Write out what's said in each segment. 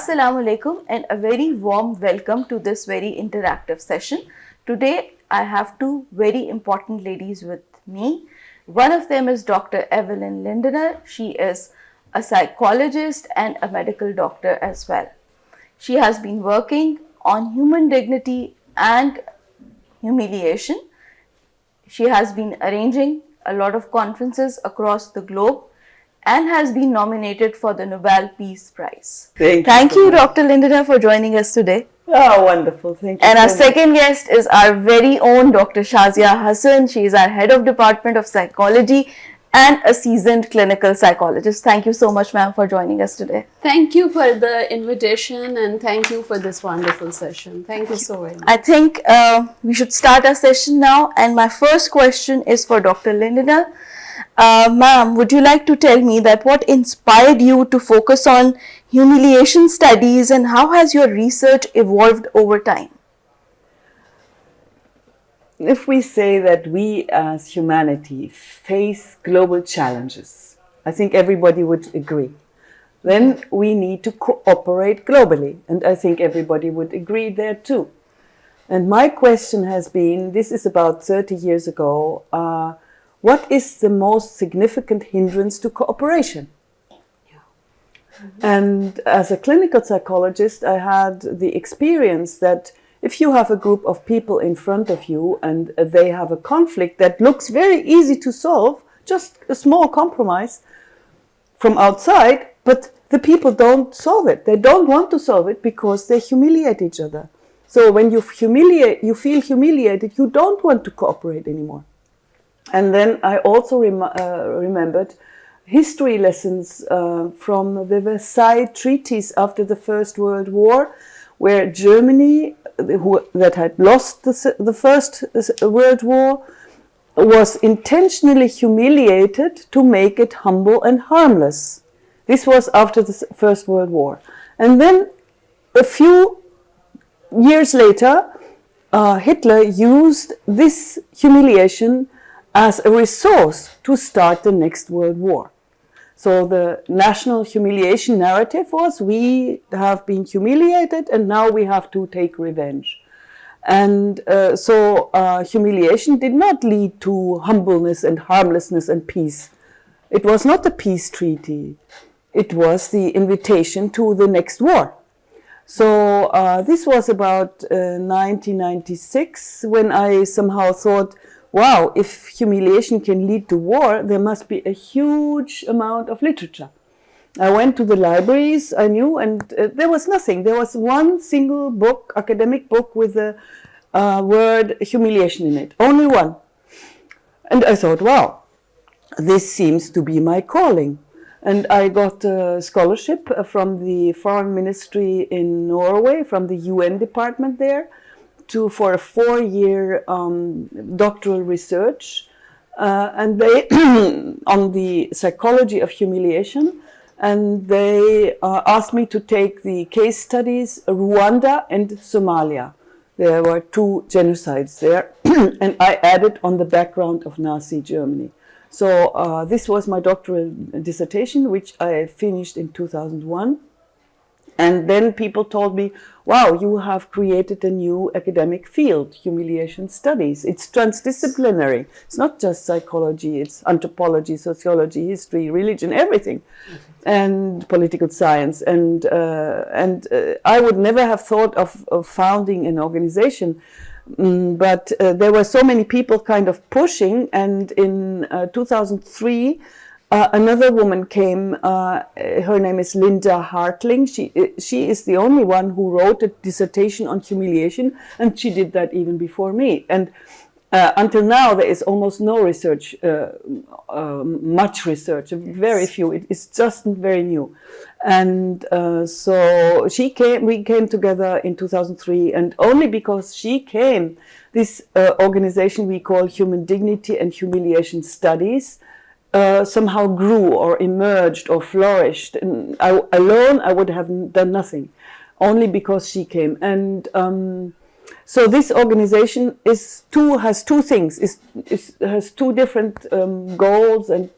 Assalamu alaikum and a very warm welcome to this very interactive session. Today I have two very important ladies with me. One of them is Dr. Evelin Lindner. She is a psychologist and a medical doctor as well. She has been working on human dignity and humiliation. She has been arranging a lot of conferences across the globe and has been nominated for the Nobel Peace Prize. Thank you, Dr. Lindner, for joining us today. Oh, wonderful. Thank you. And our second guest is our very own Dr. Shazia Hasan. She is our head of Department of Psychology and a seasoned clinical psychologist. Thank you so much, ma'am, for joining us today. Thank you for the invitation and thank you for this wonderful session. Thank you so very much. I think we should start our session now. And my first question is for Dr. Lindner. Ma'am, would you like to tell me that what inspired you to focus on humiliation studies and how has your research evolved over time? If we say that we as humanity face global challenges, I think everybody would agree. Then we need to cooperate globally, and I think everybody would agree there too. And my question has been, this is about 30 years ago, what is the most significant hindrance to cooperation? And as a clinical psychologist, I had the experience that if you have a group of people in front of you and they have a conflict that looks very easy to solve, just a small compromise from outside, but the people don't solve it. They don't want to solve it because they humiliate each other. So when you feel humiliated, you don't want to cooperate anymore. And then I also remembered history lessons from the Versailles treaties after the First World War, where Germany, that had lost the First World War, was intentionally humiliated to make it humble and harmless. This was after the First World War. And then a few years later, Hitler used this humiliation as a resource to start the next World War. So the national humiliation narrative was, we have been humiliated and now we have to take revenge. And so humiliation did not lead to humbleness and harmlessness and peace. It was not a peace treaty. It was the invitation to the next war. So this was about 1996 when I somehow thought, wow, if humiliation can lead to war, there must be a huge amount of literature. I went to the libraries, I knew, and there was nothing. There was one single book, academic book, with the word humiliation in it. Only one. And I thought, wow, this seems to be my calling. And I got a scholarship from the Foreign Ministry in Norway, from the UN department there, for a 4-year doctoral research, and they on the psychology of humiliation, and they asked me to take the case studies Rwanda and Somalia. There were 2 genocides there, and I added on the background of Nazi Germany. So this was my doctoral dissertation, which I finished in 2001. And then people told me, wow, you have created a new academic field, humiliation studies. It's transdisciplinary. It's not just psychology, it's anthropology, sociology, history, religion, everything, and political science. And I would never have thought of founding an organization, but there were so many people kind of pushing, and in 2003, another woman came, her name is Linda Hartling. She is the only one who wrote a dissertation on humiliation, and she did that even before me. And until now, there is almost no research, much research, very few. It's just very new. And so we came together in 2003, and only because she came, this organization we call Human Dignity and Humiliation Studies somehow grew or emerged or flourished. And alone, I would have done nothing, only because she came. And so this organization has 2 things. It has 2 different goals, and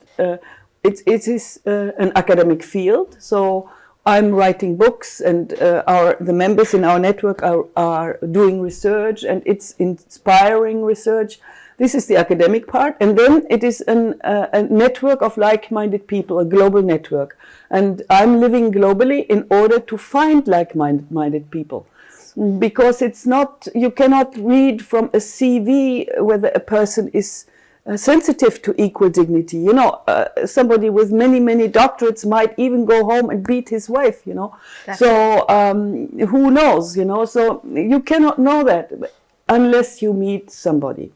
it is an academic field. So I'm writing books, and the members in our network are doing research, and it's inspiring research. This is the academic part, and then it is a network of like-minded people, a global network. And I'm living globally in order to find like-minded people, because it's not, you cannot read from a CV whether a person is sensitive to equal dignity. You know, somebody with many doctorates might even go home and beat his wife, you know. So who knows, you know. So you cannot know that unless you meet somebody.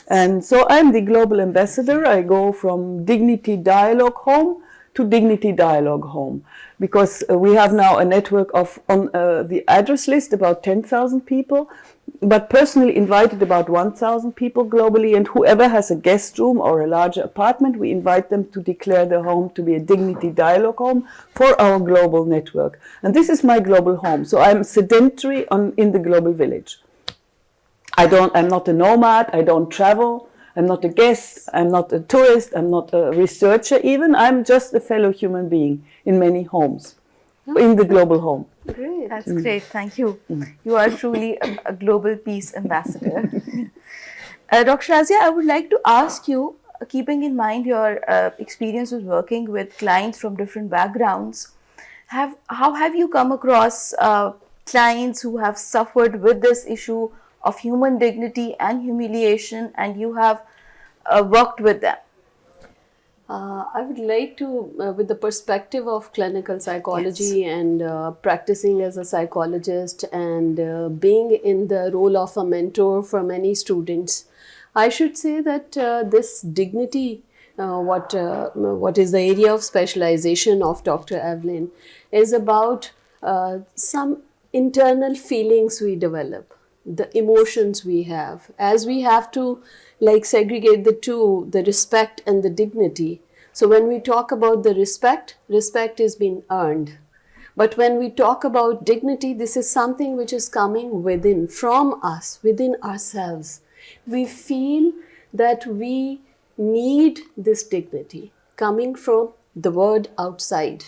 And so I'm the global ambassador. I go from Dignity Dialogue Home to Dignity Dialogue Home, because we have now a network of, on the address list, about 10,000 people, but personally invited about 1,000 people globally, and whoever has a guest room or a larger apartment, we invite them to declare their home to be a Dignity Dialogue Home for our global network. And this is my global home, so I'm sedentary in the global village. I'm not a nomad, I don't travel, I'm not a guest, I'm not a tourist, I'm not a researcher even, I'm just a fellow human being in many homes, in the global home. Great. That's great, thank you. You are truly a global peace ambassador. Dr. Shazia, I would like to ask you, keeping in mind your experience with working with clients from different backgrounds, how have you come across clients who have suffered with this issue of human dignity and humiliation, and you have worked with them? I would like to, with the perspective of clinical psychology and practicing as a psychologist and being in the role of a mentor for many students, I should say that this dignity, what is the area of specialization of Dr. Evelin, is about some internal feelings we develop, the emotions we have, as we have to like segregate the two, the respect and the dignity. So when we talk about the respect is being earned. But when we talk about dignity, this is something which is coming within, from us, within ourselves. We feel that we need this dignity coming from the world outside.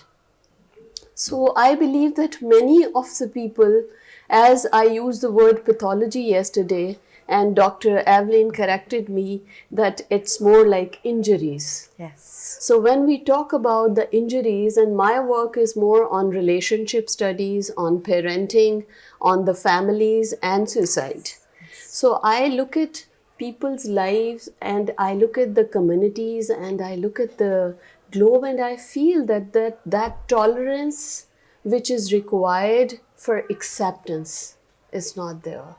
So I believe that many of the people, as I used the word pathology yesterday, and Dr. Evelin corrected me that it's more like injuries. Yes. So when we talk about the injuries, and my work is more on relationship studies, on parenting, on the families and suicide. So I look at people's lives, and I look at the communities, and I look at the globe, and I feel that tolerance which is required for acceptance is not there.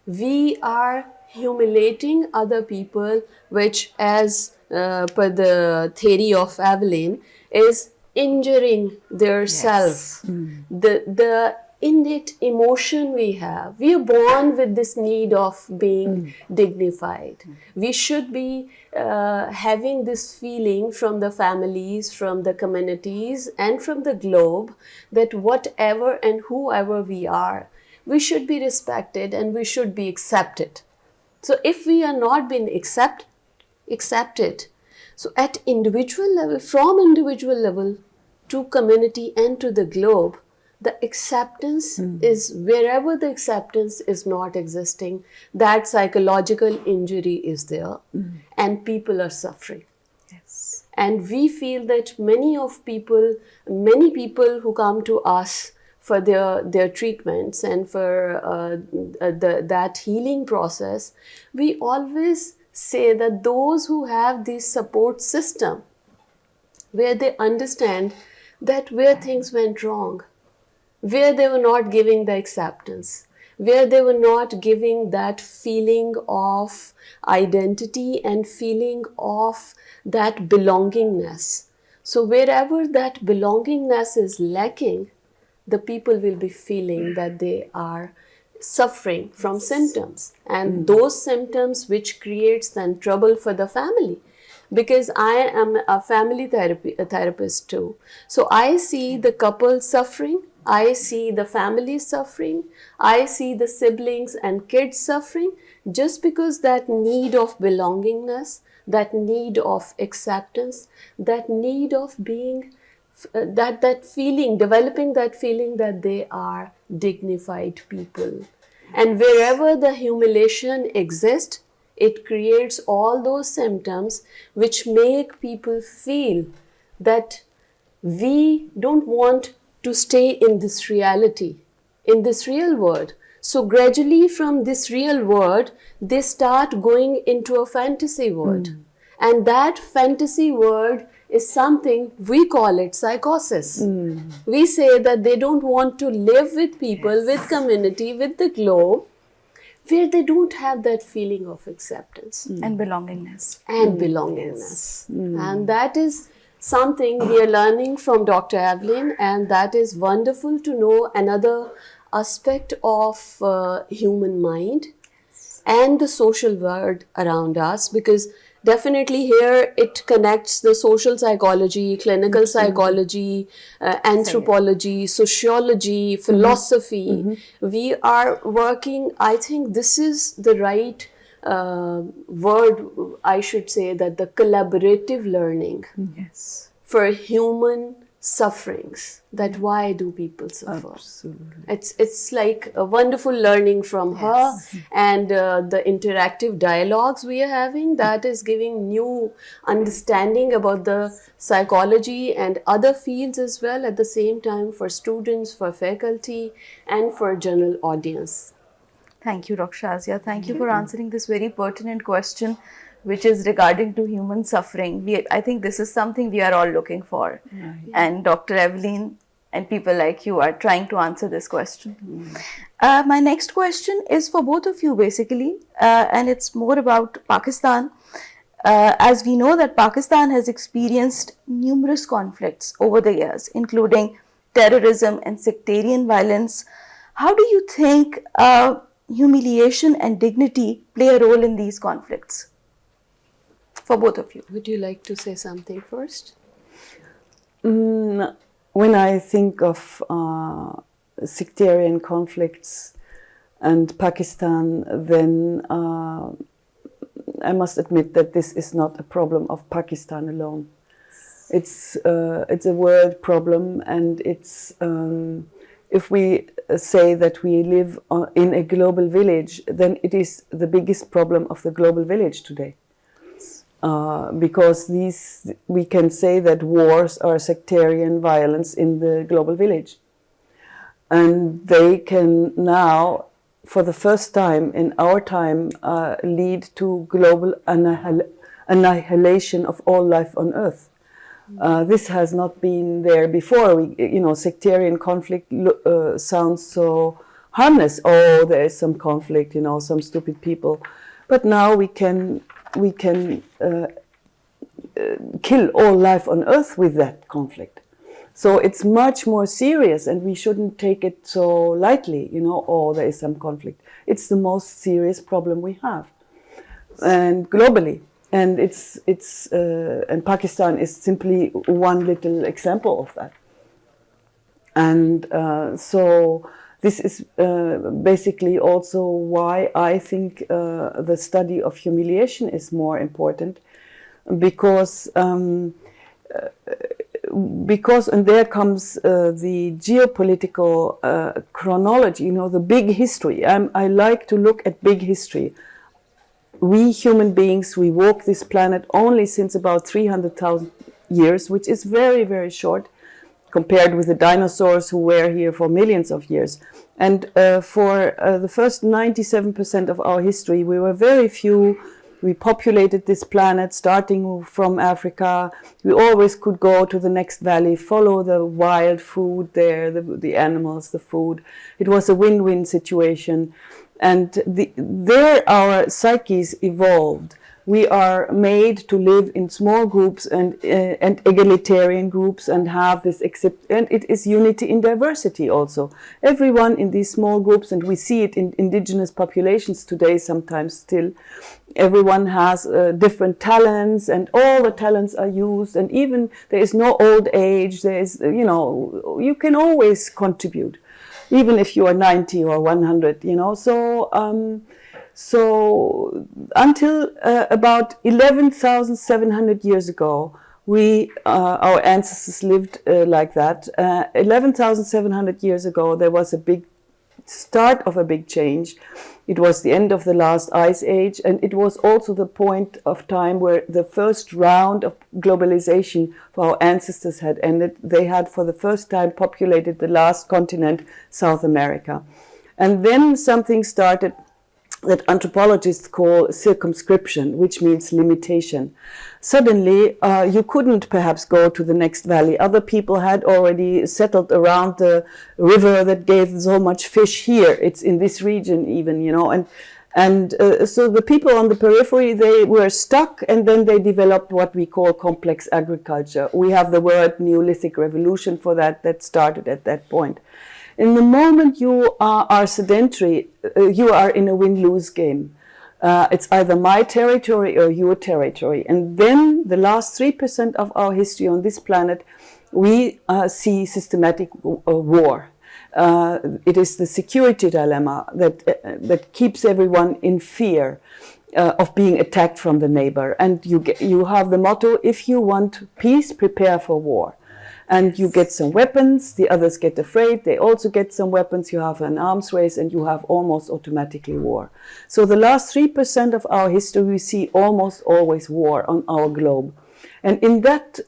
We are humiliating other people, which, as per the theory of Evelin, is injuring their self. The innate emotion we have. We are born with this need of being dignified. We should be having this feeling from the families, from the communities, and from the globe, that whatever and whoever we are, we should be respected and we should be accepted. So if we are not being accepted, so at individual level, from individual level to community and to the globe, the acceptance is, wherever the acceptance is not existing, that psychological injury is there and people are suffering. Yes. And we feel that many people who come to us for their treatments and for that healing process, we always say that those who have this support system, where they understand that where things went wrong, where they were not giving the acceptance, where they were not giving that feeling of identity and feeling of that belongingness. So wherever that belongingness is lacking, the people will be feeling that they are suffering from symptoms, and those symptoms which creates then trouble for the family. Because I am a family therapist too. So I see the couple suffering, I see the family suffering, I see the siblings and kids suffering, just because that need of belongingness, that need of acceptance, that need of being that feeling, developing that feeling that they are dignified people. And wherever the humiliation exists, it creates all those symptoms which make people feel that we don't want to stay in this reality, in this real world. So gradually from this real world, they start going into a fantasy world. And that fantasy world is something, we call it psychosis. We say that they don't want to live with people, with community, with the globe, where they don't have that feeling of acceptance and belongingness. and belongingness. And that is something we are learning from Dr. Evelin, and that is wonderful to know another aspect of human mind and the social world around us, because definitely here it connects the social psychology, clinical psychology, anthropology, sociology, philosophy. We are working, I think this is the right word, I should say, that the collaborative learning Yes. for human sufferings, that why do people suffer. Absolutely. It's like a wonderful learning from her, and the interactive dialogues we are having, that is giving new understanding about the psychology and other fields as well, at the same time for students, for faculty, and for general audience. Thank you, Dr. Shazia. Thank you for answering this very pertinent question, which is regarding to human suffering. I think this is something we are all looking for. And Dr. Evelin and people like you are trying to answer this question. My next question is for both of you, basically, and it's more about Pakistan. As we know that Pakistan has experienced numerous conflicts over the years, including terrorism and sectarian violence. How do you think humiliation and dignity play a role in these conflicts? For both of you. Would you like to say something first? When I think of sectarian conflicts and Pakistan, then I must admit that this is not a problem of Pakistan alone. It's a world problem, and it's if we say that we live in a global village, then it is the biggest problem of the global village today. Because we can say that wars are sectarian violence in the global village. And they can now, for the first time in our time, lead to global annihilation of all life on earth. This has not been there before. Sectarian conflict sounds so harmless. Oh, there is some conflict, some stupid people. But now we can kill all life on earth with that conflict. So it's much more serious, and we shouldn't take it so lightly, oh, there is some conflict. It's the most serious problem we have, and globally. And and Pakistan is simply one little example of that. And so this is basically also why I think the study of humiliation is more important, because and there comes the geopolitical chronology, the big history. I like to look at big history. We human beings, we walk this planet only since about 300,000 years, which is very, very short compared with the dinosaurs who were here for millions of years. And for the first 97% of our history, we were very few. We populated this planet starting from Africa. We always could go to the next valley, follow the wild food there, the animals, the food. It was a win-win situation. And there our psyches evolved. We are made to live in small groups and egalitarian groups and have this and it is unity in diversity also. Everyone in these small groups, and we see it in indigenous populations today sometimes still, everyone has different talents, and all the talents are used, and even there is no old age. There is, you can always contribute, even if you are 90 or 100, So until about 11,700 years ago, our ancestors lived like that. 11,700 years ago, there was a big start of a big change. It was the end of the last ice age, and it was also the point of time where the first round of globalization for our ancestors had ended. They had for the first time populated the last continent, South America. And then something started that anthropologists call circumscription, which means limitation. Suddenly, you couldn't perhaps go to the next valley. Other people had already settled around the river that gave so much fish here. It's in this region even, you know, and so the people on the periphery, they were stuck, and then they developed what we call complex agriculture. We have the word Neolithic Revolution for that started at that point. In the moment you are sedentary, you are in a win-lose game. It's either my territory or your territory. And then the last 3% of our history on this planet, we see systematic war. It is the security dilemma that keeps everyone in fear of being attacked from the neighbor. And you have the motto, if you want peace, prepare for war. And you get some weapons, the others get afraid, they also get some weapons, you have an arms race, and you have almost automatically war. So the last 3% of our history, we see almost always war on our globe. And in that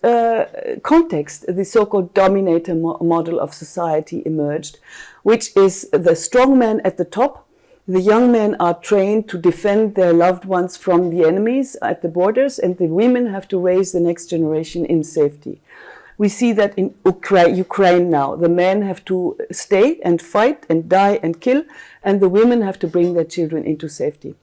context, the so-called dominator model of society emerged, which is the strong man at the top. The young men are trained to defend their loved ones from the enemies at the borders, and the women have to raise the next generation in safety. We see that in Ukraine now. The men have to stay and fight and die and kill, and the women have to bring their children into safety.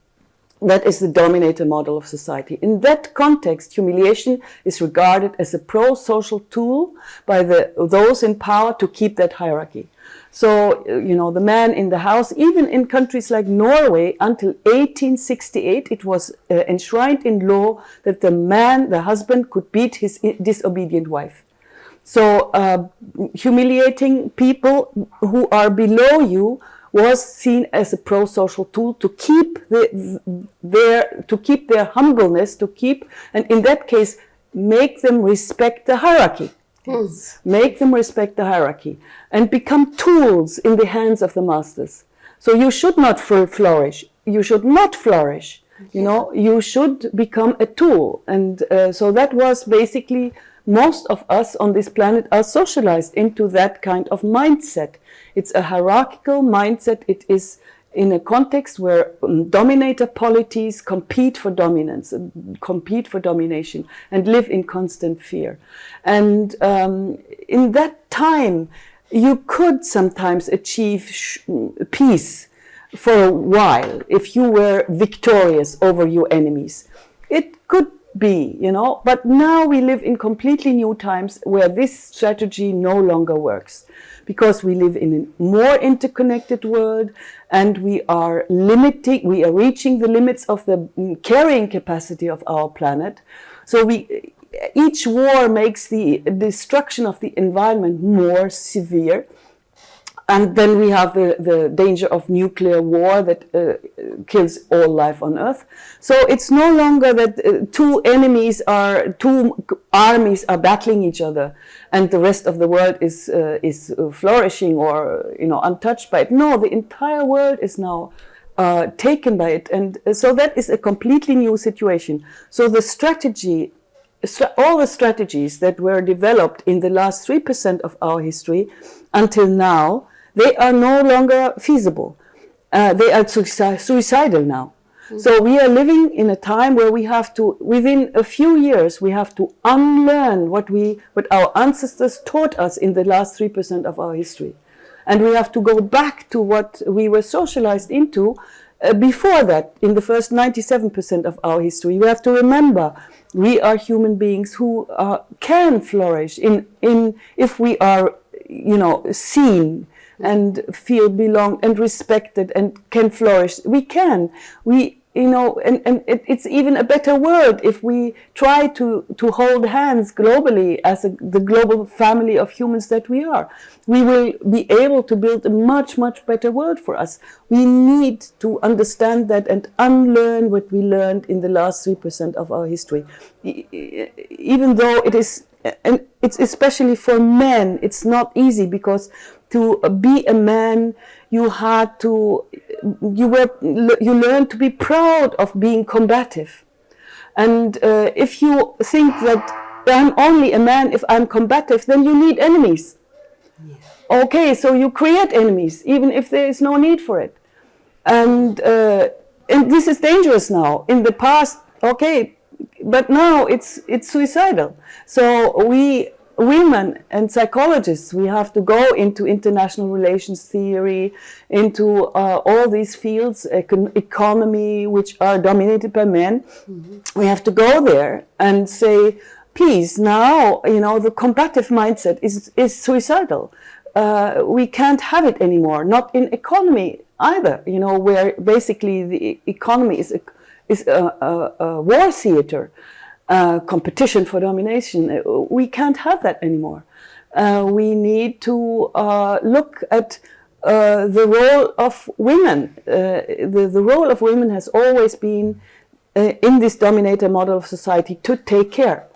That is the dominator model of society. In that context, humiliation is regarded as a pro-social tool by those in power to keep that hierarchy. So, you know, the man in the house, even in countries like Norway, until 1868, it was enshrined in law that the husband, could beat his disobedient wife. So humiliating people who are below you was seen as a pro-social tool to keep their humbleness, and in that case, make them respect the hierarchy. Yes. Make them respect the hierarchy and become tools in the hands of the masters. So you should not flourish. You should not flourish. You know, you should become a tool. And so that was basically, most of us on this planet are socialized into that kind of mindset. It's a hierarchical mindset. It is in a context where dominator polities compete for dominance, compete for domination, and live in constant fear. And in that time, you could sometimes achieve peace for a while if you were victorious over your enemies. It could be, you know, but now we live in completely new times where this strategy no longer works, because we live in a more interconnected world, and we are reaching the limits of the carrying capacity of our planet. So each war makes the destruction of the environment more severe. And then we have the danger of nuclear war that kills all life on Earth. So it's no longer that two armies are battling each other, and the rest of the world is flourishing or, you know, untouched by it. No, the entire world is now taken by it, and so that is a completely new situation. So the strategy, all the strategies that were developed in the last 3% of our history until now, they are no longer feasible. They are suicidal now. Mm-hmm. So we are living in a time where we have to, within a few years, we have to unlearn what our ancestors taught us in the last 3% of our history. And we have to go back to what we were socialized into before that, in the first 97% of our history. We have to remember we are human beings who can flourish if we are, you know, seen and feel belong and respected and can flourish. We can. We it's even a better world if we try to hold hands globally as the global family of humans that we are. We will be able to build a much, much better world for us. We need to understand that and unlearn what we learned in the last 3% of our history. Even though it is, and it's especially for men, it's not easy, because to be a man, you learned to be proud of being combative. And if you think that I'm only a man if I'm combative, then you need enemies. Yeah. Okay, so you create enemies, even if there is no need for it. And this is dangerous now. In the past, okay, but now it's suicidal. So we women and psychologists, we have to go into international relations theory, into all these fields, economy, which are dominated by men. Mm-hmm. We have to go there and say, please, now, the combative mindset is suicidal. We can't have it anymore, not in economy either, where basically the economy is a war theater. Competition for domination. We can't have that anymore. We need to look at the role of women. The role of women has always been in this dominator model of society to take care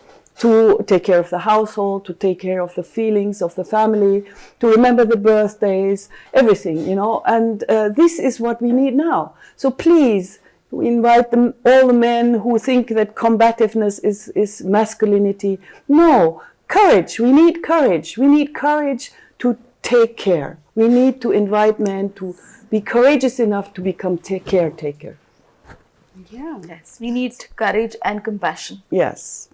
of the household, to take care of the feelings of the family, to remember the birthdays, everything, and this is what we need now. So please, we invite all the men who think that combativeness is masculinity. No, courage. We need courage. We need courage to take care. We need to invite men to be courageous enough to become caretaker. Yeah. Yes, we need courage and compassion. Yes.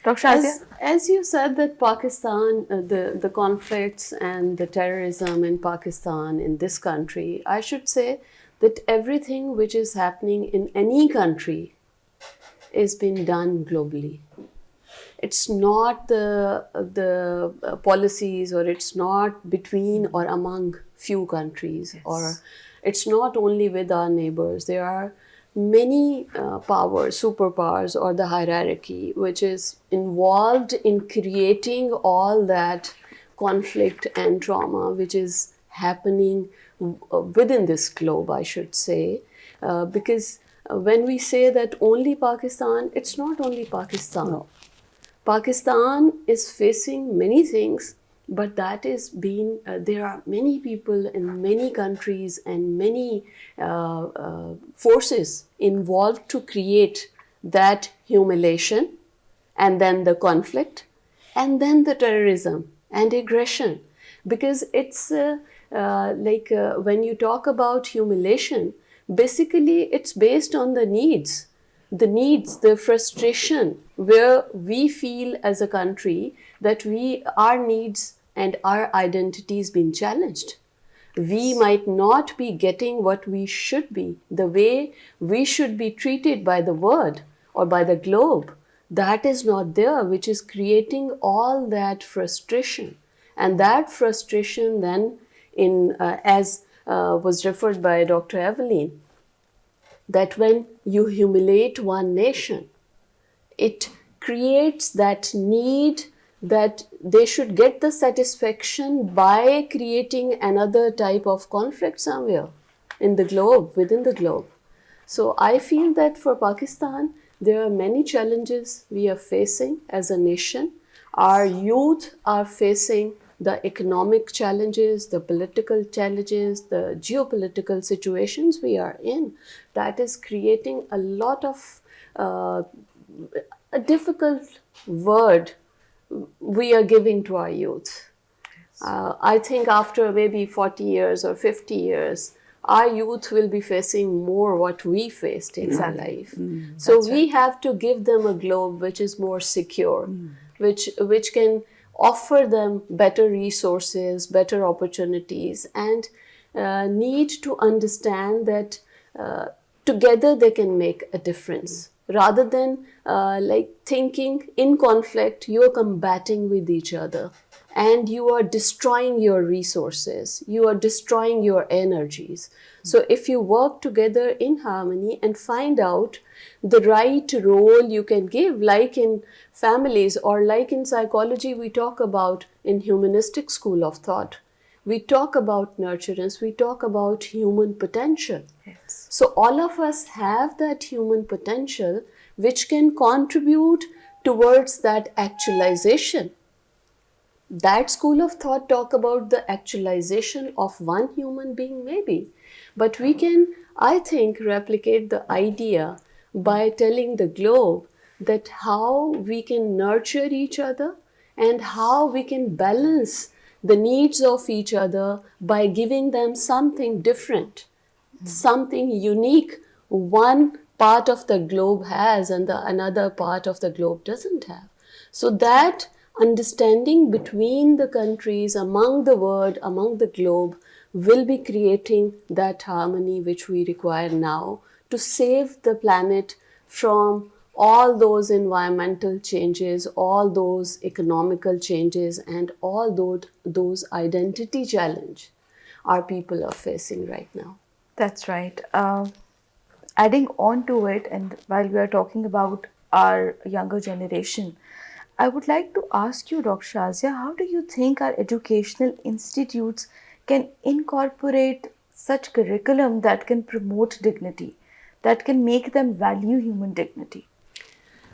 Dr. Shazia? As you said that Pakistan, the conflicts and the terrorism in Pakistan, in this country, I should say that everything which is happening in any country is being done globally. It's not the policies, or it's not between or among few countries, yes. Or it's not only with our neighbors. There are many powers, superpowers, or the hierarchy which is involved in creating all that conflict and trauma which is happening within this globe, I should say, because when we say that only Pakistan, it's not only Pakistan. No. Pakistan is facing many things, but that is being, there are many people in many countries and many forces involved to create that humiliation, and then the conflict, and then the terrorism and aggression. Because it's when you talk about humiliation, basically it's based on the needs, the frustration, where we feel as a country that our needs and our identities being challenged. We might not be getting what we should be, the way we should be treated by the world or by the globe. That is not there, which is creating all that frustration. And that frustration then, as was referred by Dr. Evelin, that when you humiliate one nation, it creates that need that they should get the satisfaction by creating another type of conflict somewhere in the globe, within the globe. So I feel that for Pakistan, there are many challenges we are facing as a nation. Our youth are facing the economic challenges, the political challenges, the geopolitical situations we are in. That is creating a lot of a difficult word we are giving to our youth. I think after maybe 40 years or 50 years, our youth will be facing more what we faced in our life. So we have to give them a globe which is more secure, which can offer them better resources, better opportunities, and need to understand that together they can make a difference. Rather than thinking in conflict, you're combating with each other. and you are destroying your resources, you are destroying your energies. So if you work together in harmony and find out the right role you can give, like in families or like in psychology we talk about in humanistic school of thought, we talk about nurturance, we talk about human potential. Yes. So all of us have that human potential which can contribute towards that actualization. That school of thought talk about the actualization of one human being maybe, but we can, I think, replicate the idea by telling the globe that how we can nurture each other and how we can balance the needs of each other by giving them something different, something unique one part of the globe has and the another part of the globe doesn't have. So that understanding between the countries, among the world, among the globe, will be creating that harmony which we require now to save the planet from all those environmental changes, all those economical changes, and all those identity challenge our people are facing right now. That's right. Adding on to it, and while we are talking about our younger generation, I would like to ask you, Dr. Shazia, how do you think our educational institutes can incorporate such curriculum that can promote dignity, that can make them value human dignity?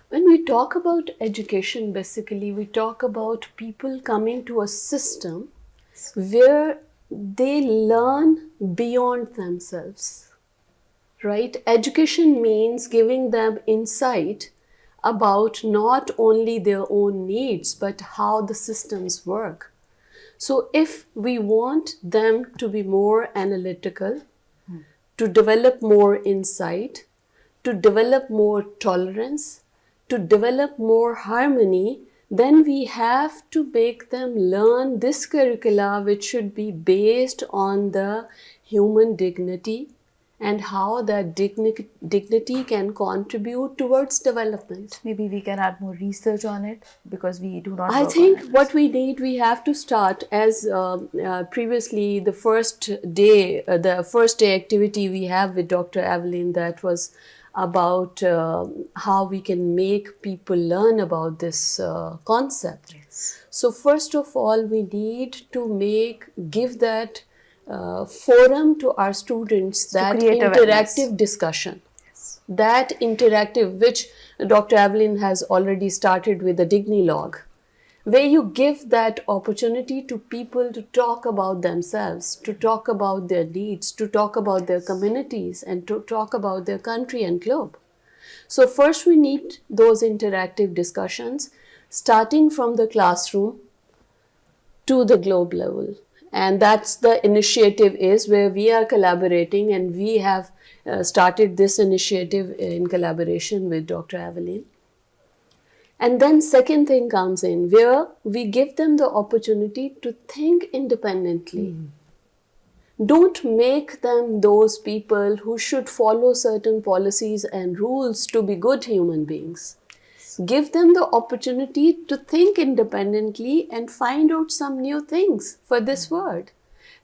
When we talk about education, basically, we talk about people coming to a system where they learn beyond themselves, right? Education means giving them insight about not only their own needs, but how the systems work. So if we want them to be more analytical, to develop more insight, to develop more tolerance, to develop more harmony, then we have to make them learn this curricula which should be based on the human dignity and how that dignity can contribute towards development. Maybe we can add more research on it because we do not I work think on it. what we need, we have to start as previously the first day activity we have with Dr. Evelin, that was about how we can make people learn about this concept. Yes. So first of all, we need to give that forum to our students, that create awareness. interactive discussion. That interactive, which Dr. Evelin has already started with the Dignilog, where you give that opportunity to people to talk about themselves, to talk about their needs, to talk about their communities, and to talk about their country and globe. So first we need those interactive discussions, starting from the classroom to the globe level. And that's the initiative is where we are collaborating, and we have started this initiative in collaboration with Dr. Evelin. And then second thing comes in where we give them the opportunity to think independently. Don't make them those people who should follow certain policies and rules to be good human beings. Give them the opportunity to think independently and find out some new things for this world.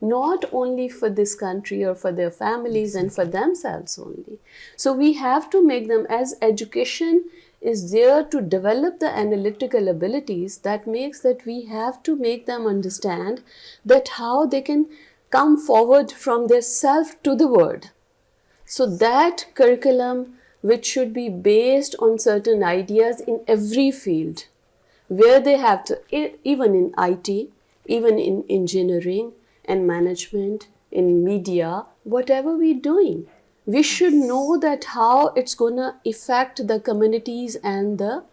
Not only for this country or for their families and for themselves only. So we have to make them, as education is there to develop the analytical abilities, that makes that we have to make them understand that how they can come forward from their self to the world. So that curriculum which should be based on certain ideas in every field, where they have to, even in IT, even in engineering and management, in media, whatever we're doing, we should know that how it's going to affect the communities and the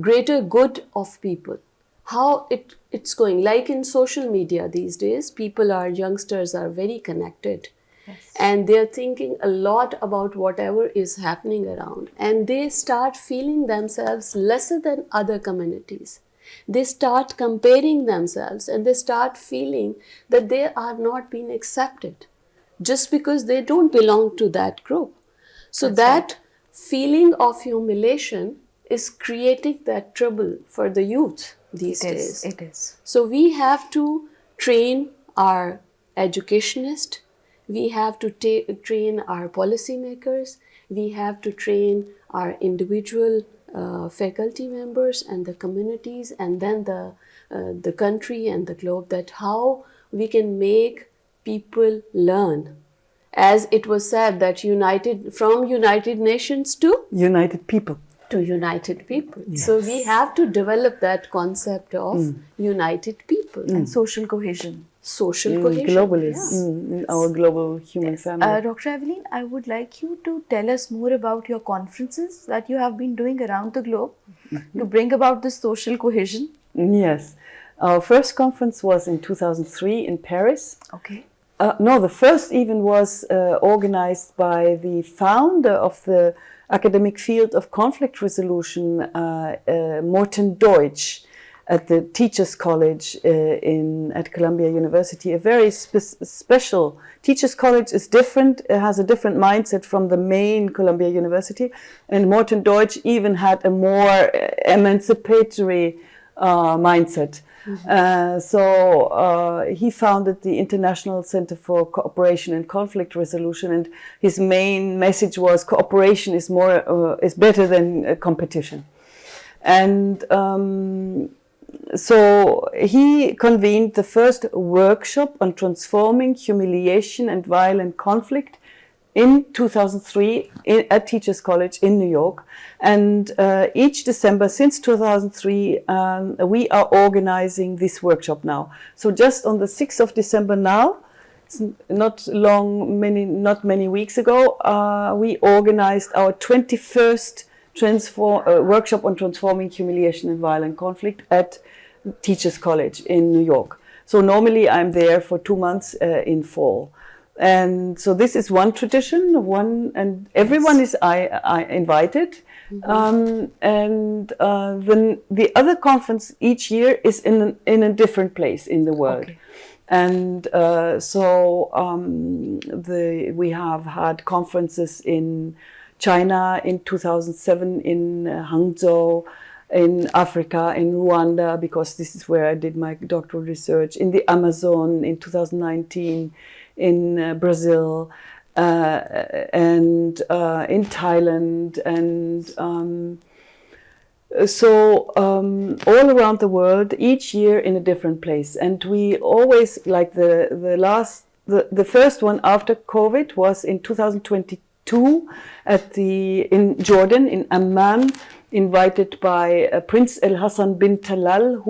greater good of people. How it's going, like in social media these days, youngsters are very connected. Yes. And they're thinking a lot about whatever is happening around, and they start feeling themselves lesser than other communities. They start comparing themselves, and they start feeling that they are not being accepted just because they don't belong to that group. So that feeling of humiliation is creating that trouble for the youth these days. It is. So we have to train our educationists, we have to train our policymakers, we have to train our individual faculty members and the communities, and then the country and the globe, that how we can make people learn. As it was said, that from United Nations to United people. United people. Yes. So we have to develop that concept of united people And social cohesion. social cohesion. Globally, Yeah. in our global human family. Dr. Evelin, I would like you to tell us more about your conferences that you have been doing around the globe to bring about this social cohesion. Yes. Our first conference was in 2003 in Paris. Okay. No, the first even was organized by the founder of the academic field of conflict resolution, Morten Deutsch, at the Teachers College at Columbia University. A very special Teachers College is different, has a different mindset from the main Columbia University, and Morten Deutsch even had a more emancipatory mindset. So he founded the International Center for Cooperation and Conflict Resolution, and his main message was cooperation is better than competition. And so he convened the first workshop on transforming humiliation and violent conflict in 2003 at Teachers College in New York. And each December since 2003, we are organizing this workshop now. So just on the 6th of December now, it's not many weeks ago, we organized our 21st workshop on transforming humiliation and violent conflict at Teachers College in New York. So normally I'm there for 2 months in fall. And so this is one tradition, and everyone is I invited. And then the other conference each year is in a different place in the world. Okay. And we have had conferences in China in 2007, in Hangzhou, in Africa, in Rwanda, because this is where I did my doctoral research, in the Amazon in 2019, in Brazil, and in Thailand, and all around the world, each year in a different place. And we always, like the first one after COVID was in 2022 in Jordan, in Amman, invited by Prince Hasan bin Talal,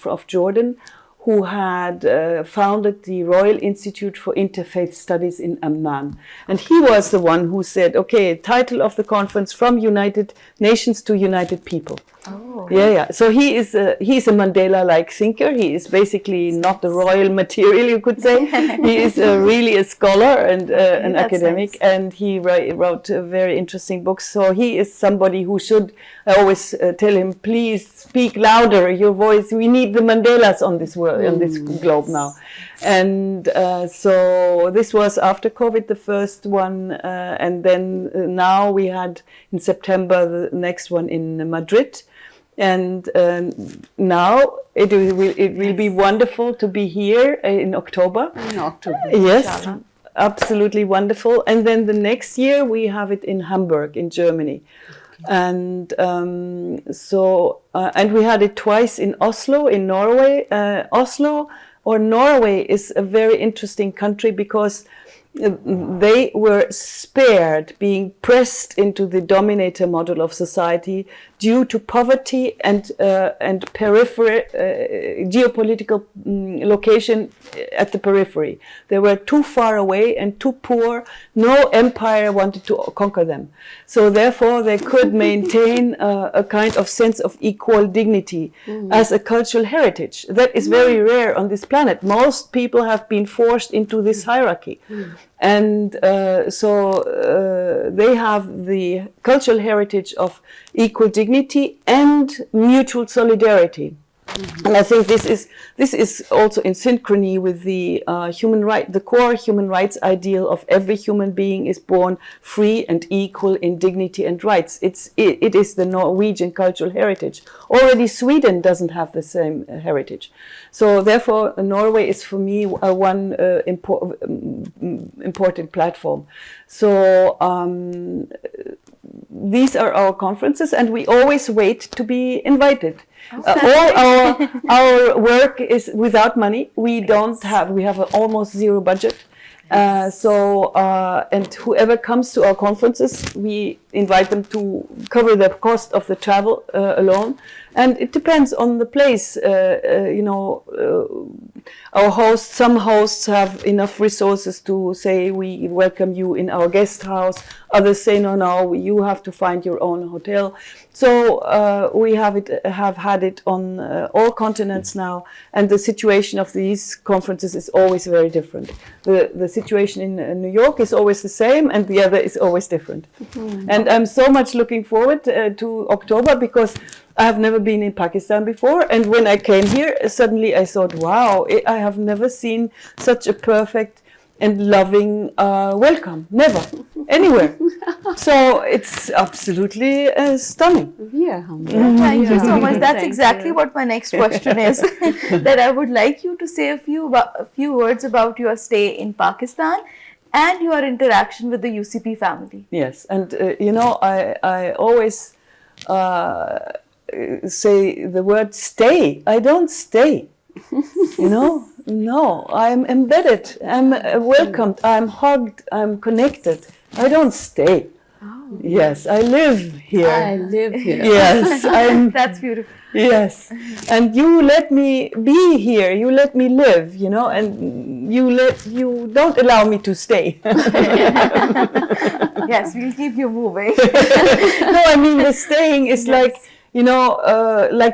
of Jordan, who had founded the Royal Institute for Interfaith Studies in Amman. And he was the one who said, okay, title of the conference, From United Nations to United People. Oh. Yeah. So he's a Mandela-like thinker. He is basically not the royal material, you could say. He is really a scholar and an academic, nice. And he wrote very interesting books. So he is somebody who should, I always tell him, please speak louder, your voice. We need the Mandelas on this world, on this globe now. And so this was after COVID, the first one, and then now we had in September the next one in Madrid. And now it will be wonderful to be here in October. In October. Yes, inshallah. Absolutely wonderful. And then the next year we have it in Hamburg, in Germany. Okay. And and we had it twice in Oslo, in Norway. Norway is a very interesting country because they were spared being pressed into the dominator model of society due to poverty and periphery, geopolitical location at the periphery. They were too far away and too poor. No empire wanted to conquer them. So therefore they could maintain a kind of sense of equal dignity as a cultural heritage. That is very rare on this planet. Most people have been forced into this hierarchy. And they have the cultural heritage of equal dignity and mutual solidarity. And I think this is also in synchrony with the the core human rights ideal of every human being is born free and equal in dignity and rights. It is the Norwegian cultural heritage. Already Sweden doesn't have the same heritage. So therefore, Norway is for me one important platform. So these are our conferences, and we always wait to be invited. All our work is without money. We have almost zero budget. And whoever comes to our conferences, we invite them to cover the cost of the travel alone. And it depends on the place. Our hosts, some hosts have enough resources to say, we welcome you in our guest house. Others say, no, you have to find your own hotel. So we have had it on all continents now, and the situation of these conferences is always very different. The situation in New York is always the same, and the other is always different. Mm-hmm. And I'm so much looking forward to October, because I have never been in Pakistan before, and when I came here, suddenly I thought, wow, I have never seen such a perfect and loving welcome, never, anywhere. So it's absolutely stunning. Yeah, thank you so much. That's exactly what my next question is. That I would like you to say a few words about your stay in Pakistan and your interaction with the UCP family. Yes, and I always say the word stay. I don't stay. No, I'm embedded, I'm welcomed, I'm hugged, I'm connected. I don't stay. Oh. Yes, I live here. I live here. Yes, that's beautiful. Yes, and you let me be here, you let me live, and you don't allow me to stay. Yes, we'll keep you moving. No, I mean the staying is like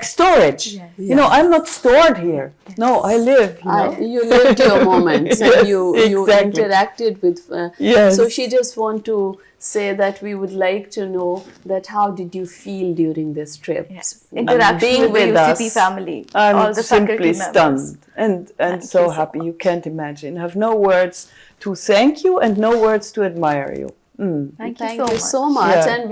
storage. Yes. I'm not stored here. Yes. No, I live. You lived your moments, yes, and you interacted with. Yes. So she just want to say that we would like to know that how did you feel during this trip? Yes. Interaction with the UCP family. I'm all the simply stunned and so happy. You can't imagine. I have no words to thank you and no words to admire you. Mm. Thank you so much. Yeah. And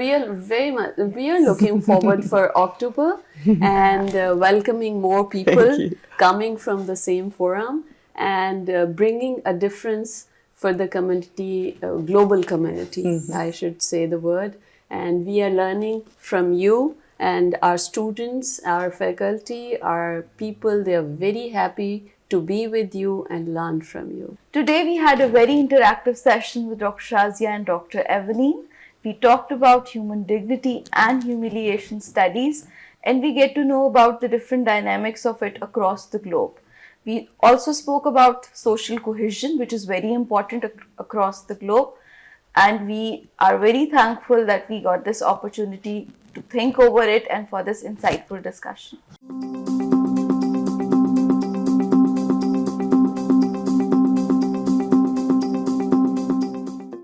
we are looking forward for October and welcoming more people coming from the same forum and bringing a difference for the community, global community, I should say the word. And we are learning from you and our students, our faculty, our people. They are very happy to be with you and learn from you. Today we had a very interactive session with Dr. Shazia and Dr. Evelin. We talked about human dignity and humiliation studies, and we get to know about the different dynamics of it across the globe. We also spoke about social cohesion, which is very important across the globe, and we are very thankful that we got this opportunity to think over it and for this insightful discussion.